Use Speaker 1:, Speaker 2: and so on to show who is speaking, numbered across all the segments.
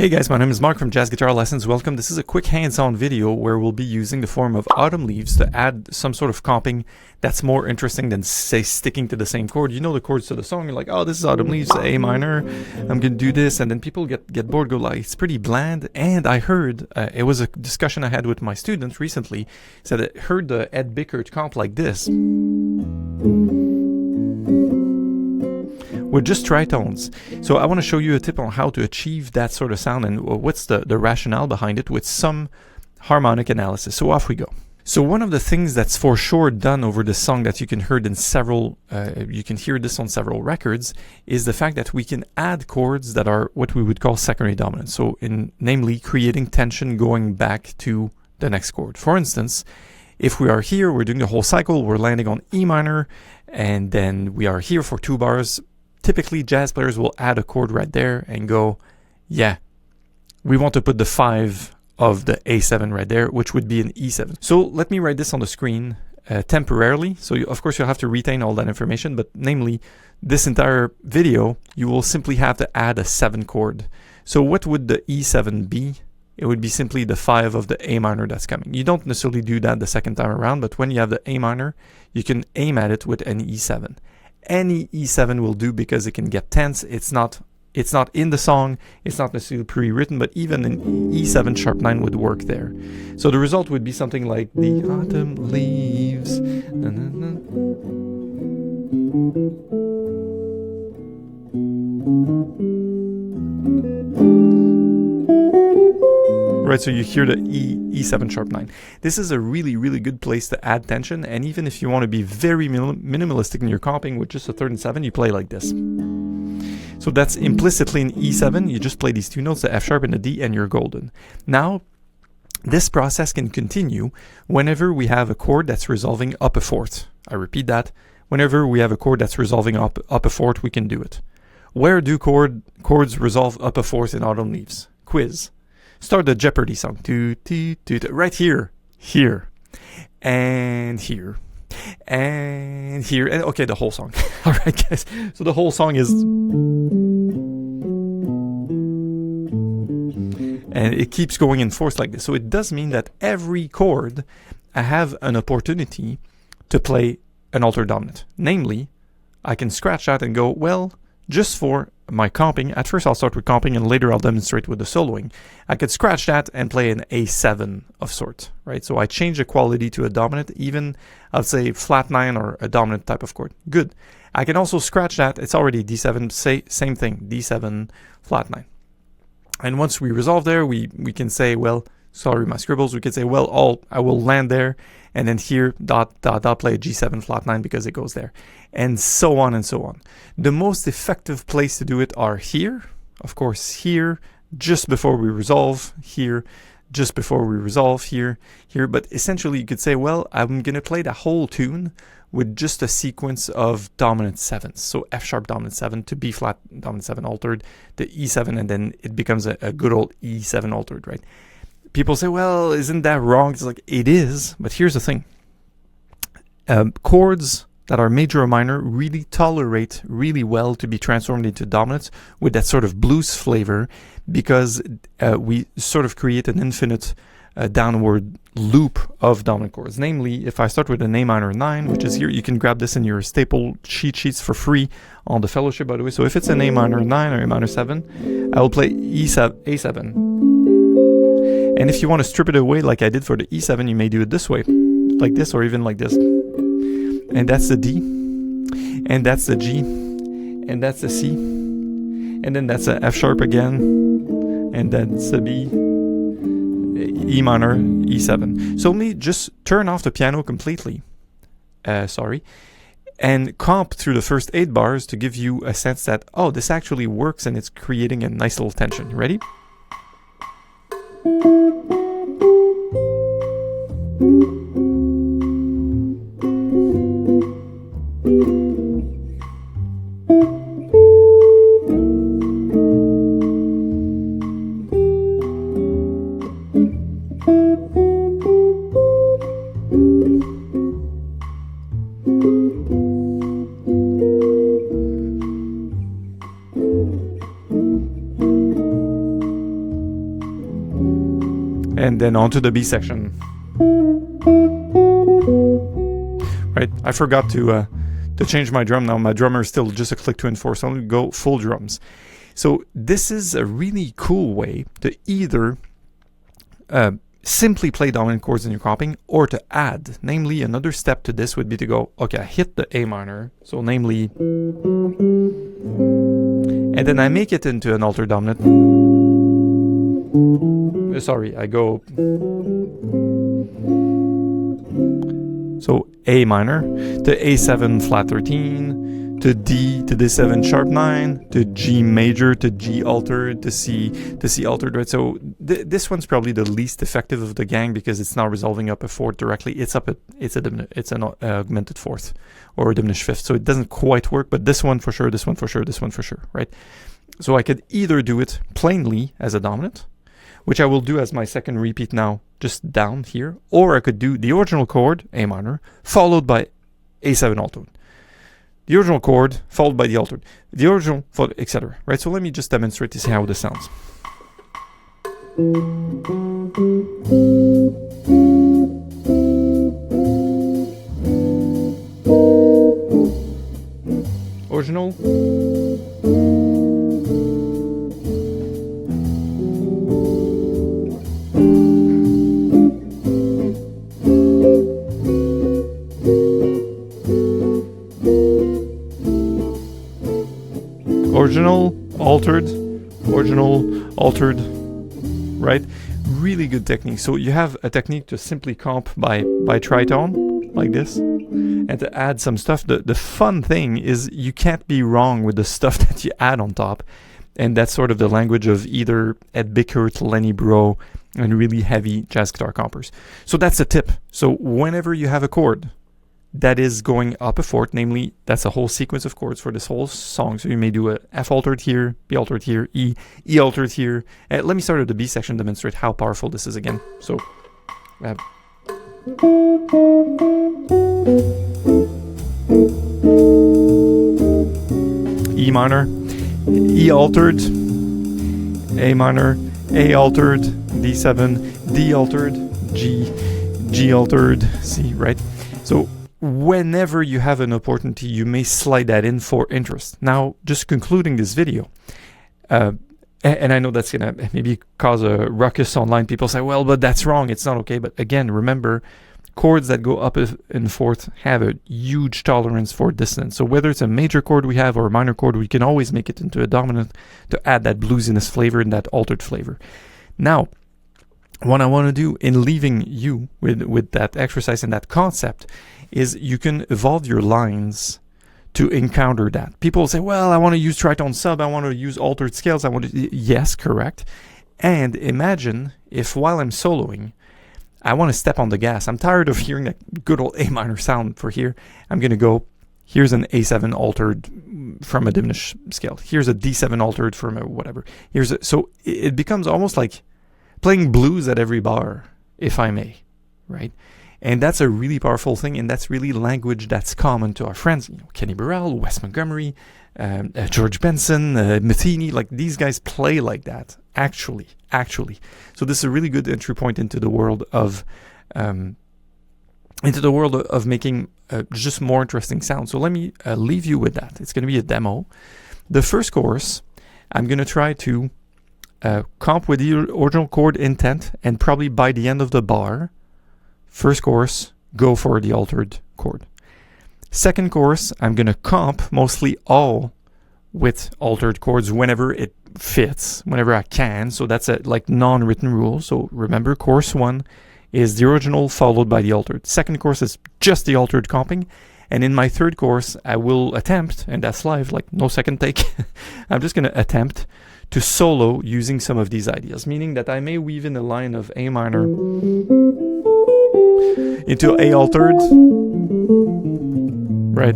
Speaker 1: Hey guys, my name is Mark from Jazz Guitar Lessons. Welcome. This is a quick hands-on video where we'll be using the form of autumn leaves to add some sort of comping that's more interesting than, say, sticking to the same chord. You know the chords to the song, you're like, oh, this is autumn leaves, A minor, I'm going to do this, and then people get bored, go like, it's pretty bland. And I heard, it was a discussion I had with my students recently, said I heard the Ed Bickert comp like this, with just tritones. So I want to show you a tip on how to achieve that sort of sound and what's the rationale behind it with some harmonic analysis. So off we go. So one of the things that's for sure done over this song that you can hear in several, you can hear this on several records, is the fact that we can add chords that are what we would call secondary dominant. So namely creating tension going back to the next chord. For instance, if we are here, we're doing the whole cycle, we're landing on E minor, and then we are here for 2 bars. Typically, jazz players will add a chord right there and go, yeah, we want to put the 5 of the A7 right there, which would be an E7. So let me write this on the screen temporarily. So of course, you'll have to retain all that information, but namely, this entire video, you will simply have to add a 7 chord. So what would the E7 be? It would be simply the 5 of the A minor that's coming. You don't necessarily do that the second time around, but when you have the A minor, you can aim at it with an E7. Any E7 will do because it can get tense. It's not in the song, it's not necessarily pre-written, but even an E7 sharp 9 would work there. So the result would be something like the autumn leaves. Na, na, na. Right, so you hear the E7 sharp 9. This is a really, really good place to add tension, and even if you want to be very minimalistic in your comping with just a 3rd and 7, you play like this. So that's implicitly an E7, you just play these 2 notes, the F sharp and the D, and you're golden. Now, this process can continue whenever we have a chord that's resolving up a 4th. I repeat that, whenever we have a chord that's resolving up a 4th, we can do it. Where do chords resolve up a 4th in autumn leaves? Quiz. Start the Jeopardy song. Right here, here, and here, and here, and okay, the whole song. All right, guys. So the whole song is, and it keeps going in fourths like this. So it does mean that every chord I have an opportunity to play an altered dominant. Namely, I can scratch that and go, well, just for my comping, at first I'll start with comping and later I'll demonstrate with the soloing. I could scratch that and play an A7 of sorts, right? So I change the quality to a dominant, even I'll say flat 9 or a dominant type of chord. Good. I can also scratch that, it's already D7, same thing, D7, flat 9. And once we resolve there, we can say, well, sorry, my scribbles, we could say, well, I will land there, and then here, dot, play a G7 flat 9 because it goes there, and so on and so on. The most effective place to do it are here, of course, here, just before we resolve, here, just before we resolve, here, but essentially you could say, well, I'm going to play the whole tune with just a sequence of dominant 7s. So F sharp dominant 7 to B flat dominant 7 altered, the E7, and then it becomes a good old E7 altered, right? People say, well, isn't that wrong? It's like, it is, but here's the thing. Chords that are major or minor really tolerate really well to be transformed into dominants with that sort of blues flavor because we sort of create an infinite downward loop of dominant chords. Namely, if I start with an A minor 9, which is here, you can grab this in your staple cheat sheets for free on the fellowship, by the way. So if it's an A minor 9 or A minor 7, I will play A7. And if you want to strip it away like I did for the E7, you may do it this way, like this, or even like this. And that's the D, and that's the G, and that's the C, and then that's a F sharp again, and that's the B, E minor, E7. So let me just turn off the piano completely, and comp through the first 8 bars to give you a sense that, oh, this actually works and it's creating a nice little tension. You ready? and then onto the B section. Right, I forgot to change my drum now. My drummer is still just a click 2 and 4, so I'm going to go full drums. So this is a really cool way to either simply play dominant chords in your comping, or to add. Namely, another step to this would be to go, okay, I hit the A minor, so namely, and then I make it into an altered dominant. Sorry, I go, so A minor to A7 flat 13, to D to D7 sharp 9, to G major, to G altered, to C altered, right? So this one's probably the least effective of the gang because it's not resolving up a fourth directly. It's an augmented fourth or a diminished fifth, so it doesn't quite work. But this one for sure, this one for sure, this one for sure, right? So I could either do it plainly as a dominant, which I will do as my second repeat now, just down here, or I could do the original chord, A minor, followed by A7 altered. The original chord, followed by the altered. The original, etc. Right? So let me just demonstrate to see how this sounds. Original. Original, altered, right? Really good technique. So you have a technique to simply comp by tritone, like this, and to add some stuff. The fun thing is you can't be wrong with the stuff that you add on top, and that's sort of the language of either Ed Bickert, Lenny Breau, and really heavy jazz guitar compers. So that's a tip. So whenever you have a chord that is going up a fourth, namely, that's a whole sequence of chords for this whole song. So you may do a F altered here, B altered here, E altered here. Let me start at the B section to demonstrate how powerful this is again. So, E minor, E altered, A minor, A altered, D7, D altered, G altered, C, right? So whenever you have an opportunity, you may slide that in for interest. Now, just concluding this video, and I know that's going to maybe cause a ruckus online. People say, well, but that's wrong. It's not okay. But again, remember, chords that go up and fourth have a huge tolerance for dissonance. So whether it's a major chord we have or a minor chord, we can always make it into a dominant to add that bluesiness flavor and that altered flavor. Now, what I want to do in leaving you with that exercise and that concept is you can evolve your lines to encounter that. People say, well, I want to use tritone sub, I want to use altered scales, yes, correct. And imagine if while I'm soloing, I want to step on the gas. I'm tired of hearing that good old A minor sound for here. I'm going to go, here's an A7 altered from a diminished scale. Here's a D7 altered from a whatever. So it becomes almost like playing blues at every bar, if I may, right? And that's a really powerful thing, and that's really language that's common to our friends. Kenny Burrell, Wes Montgomery, George Benson, Matheny, like these guys play like that, actually. So this is a really good entry point into the world of making just more interesting sounds. So let me leave you with that. It's going to be a demo. The first chorus, I'm going to try to comp with the original chord intent, and probably by the end of the bar, first chorus, go for the altered chord. Second chorus, I'm going to comp mostly all with altered chords whenever it fits, whenever I can. So that's a like non-written rule. So remember, chorus 1 is the original followed by the altered. Second chorus is just the altered comping. And in my third chorus, I will attempt, and that's live, like no second take, I'm just going to attempt to solo using some of these ideas, meaning that I may weave in a line of A minor into A altered, right?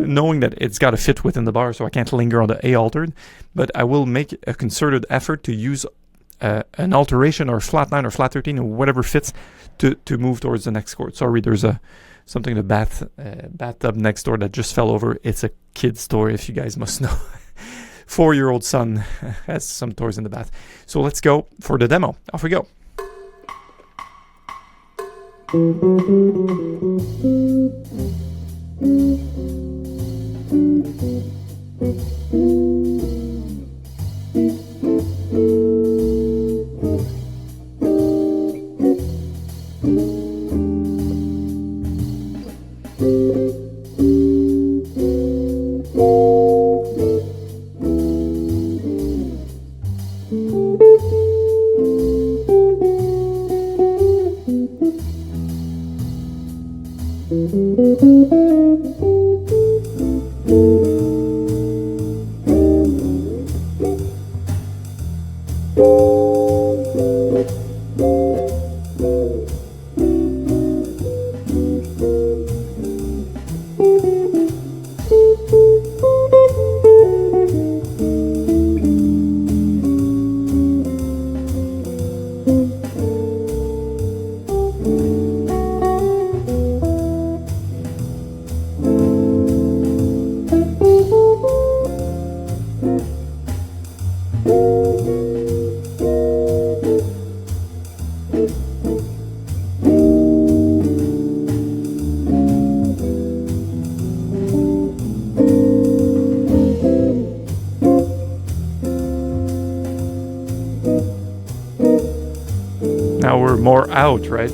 Speaker 1: Knowing that it's got to fit within the bar, so I can't linger on the A altered, but I will make a concerted effort to use an alteration or flat 9 or flat 13 or whatever fits to move towards the next chord. Sorry, there's something in the bathtub next door that just fell over. It's a kid's story, if you guys must know. 4-year-old son has some toys in the bath. So let's go for the demo. Off we go. Now we're more out, right?